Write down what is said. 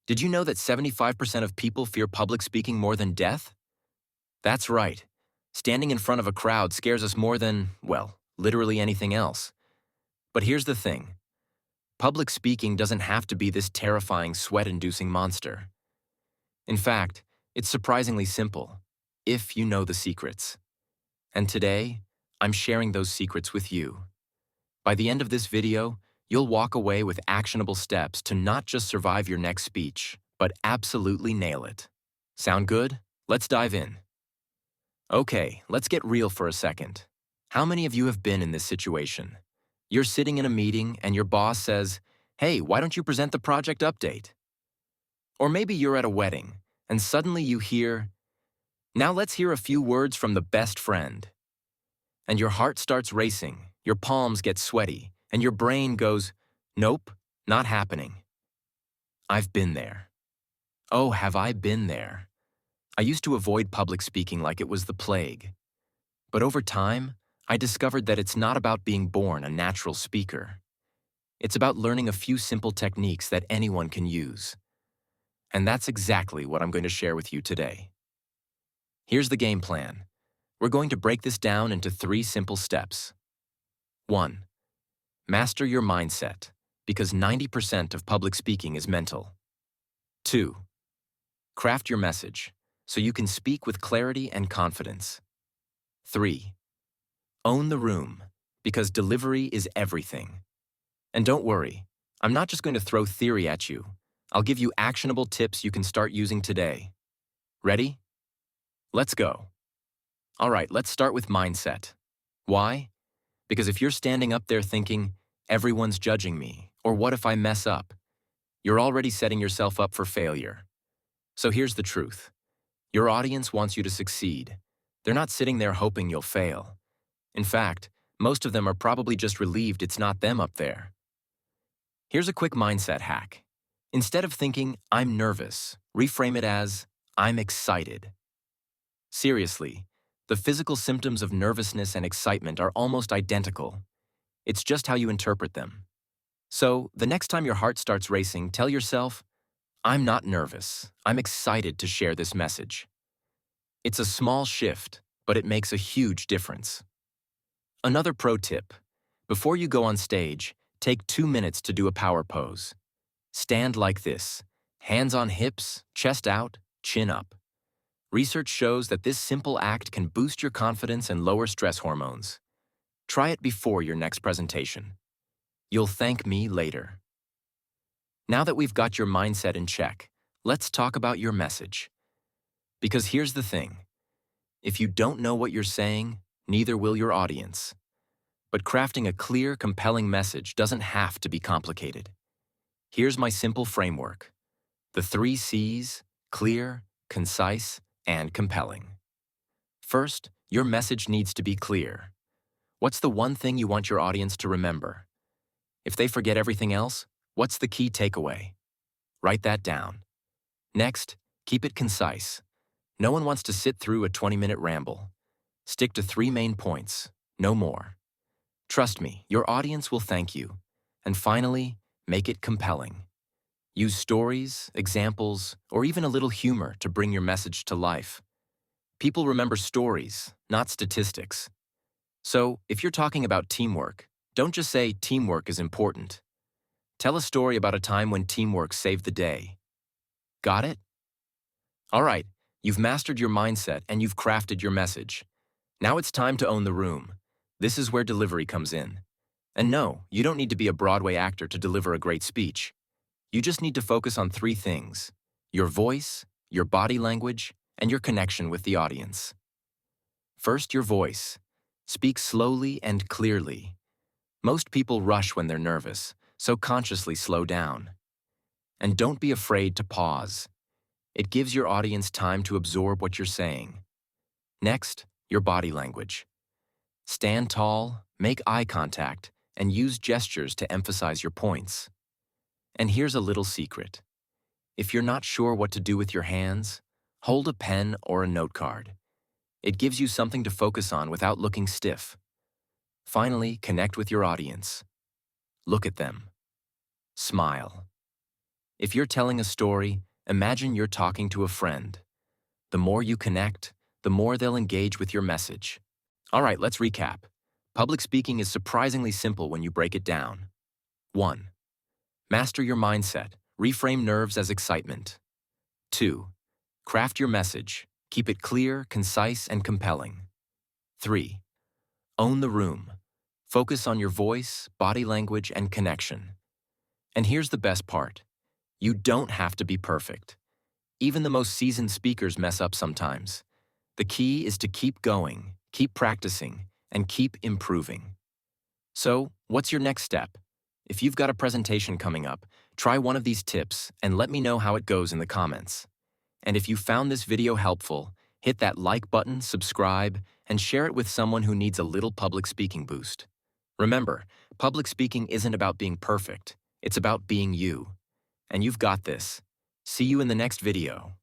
Did you know that 75% of people fear public speaking more than death? That's right. Standing in front of a crowd scares us more than, well, literally anything else. But here's the thing. Public speaking doesn't have to be this terrifying, sweat-inducing monster. In fact, it's surprisingly simple, if you know the secrets. And today, I'm sharing those secrets with you. By the end of this video, you'll walk away with actionable steps to not just survive your next speech, but absolutely nail it. Sound good? Let's dive in. Okay, let's get real for a second. How many of you have been in this situation? You're sitting in a meeting and your boss says, "Hey, why don't you present the project update?" Or maybe you're at a wedding and suddenly you hear, "Now let's hear a few words from the best friend." And your heart starts racing, your palms get sweaty, and your brain goes, "Nope, not happening." I've been there. Oh, have I been there? I used to avoid public speaking like it was the plague. But over time, I discovered that it's not about being born a natural speaker. It's about learning a few simple techniques that anyone can use. And that's exactly what I'm going to share with you today. Here's the game plan. We're going to break this down into 3 simple steps. 1. Master your mindset, because 90% of public speaking is mental. 2. Craft your message, so you can speak with clarity and confidence. 3. Own the room, because delivery is everything. And don't worry, I'm not just going to throw theory at you. I'll give you actionable tips you can start using today. Ready? Let's go. All right, let's start with mindset. Why? Because if you're standing up there thinking, "Everyone's judging me," or "What if I mess up?" you're already setting yourself up for failure. So here's the truth. Your audience wants you to succeed. They're not sitting there hoping you'll fail. In fact, most of them are probably just relieved it's not them up there. Here's a quick mindset hack. Instead of thinking, "I'm nervous," reframe it as, "I'm excited." Seriously, the physical symptoms of nervousness and excitement are almost identical. It's just how you interpret them. So, the next time your heart starts racing, tell yourself, "I'm not nervous. I'm excited to share this message." It's a small shift, but it makes a huge difference. Another pro tip. Before you go on stage, take 2 minutes to do a power pose. Stand like this, hands on hips, chest out, chin up. Research shows that this simple act can boost your confidence and lower stress hormones. Try it before your next presentation. You'll thank me later. Now that we've got your mindset in check, let's talk about your message. Because here's the thing. If you don't know what you're saying, neither will your audience. But crafting a clear, compelling message doesn't have to be complicated. Here's my simple framework. The 3 C's: clear, concise, and compelling. First, your message needs to be clear. What's the one thing you want your audience to remember? If they forget everything else, what's the key takeaway? Write that down. Next, keep it concise. No one wants to sit through a 20-minute ramble. Stick to 3 main points, no more. Trust me, your audience will thank you. And finally, make it compelling. Use stories, examples, or even a little humor to bring your message to life. People remember stories, not statistics. So, if you're talking about teamwork, don't just say teamwork is important. Tell a story about a time when teamwork saved the day. Got it? All right, you've mastered your mindset and you've crafted your message. Now it's time to own the room. This is where delivery comes in. And no, you don't need to be a Broadway actor to deliver a great speech. You just need to focus on 3 things: your voice, your body language, and your connection with the audience. First, your voice. Speak slowly and clearly. Most people rush when they're nervous, so consciously slow down. And don't be afraid to pause. It gives your audience time to absorb what you're saying. Next, your body language. Stand tall, make eye contact, and use gestures to emphasize your points. And here's a little secret. If you're not sure what to do with your hands, hold a pen or a note card. It gives you something to focus on without looking stiff. Finally, connect with your audience. Look at them. Smile. If you're telling a story, imagine you're talking to a friend. The more you connect, the more they'll engage with your message. All right, let's recap. Public speaking is surprisingly simple when you break it down. 1. Master your mindset. Reframe nerves as excitement. 2. Craft your message. Keep it clear, concise, and compelling. 3. Own the room. Focus on your voice, body language, and connection. And here's the best part. You don't have to be perfect. Even the most seasoned speakers mess up sometimes. The key is to keep going, keep practicing, and keep improving. So, what's your next step? If you've got a presentation coming up, try one of these tips and let me know how it goes in the comments. And if you found this video helpful, hit that like button, subscribe, and share it with someone who needs a little public speaking boost. Remember, public speaking isn't about being perfect, it's about being you. And you've got this. See you in the next video.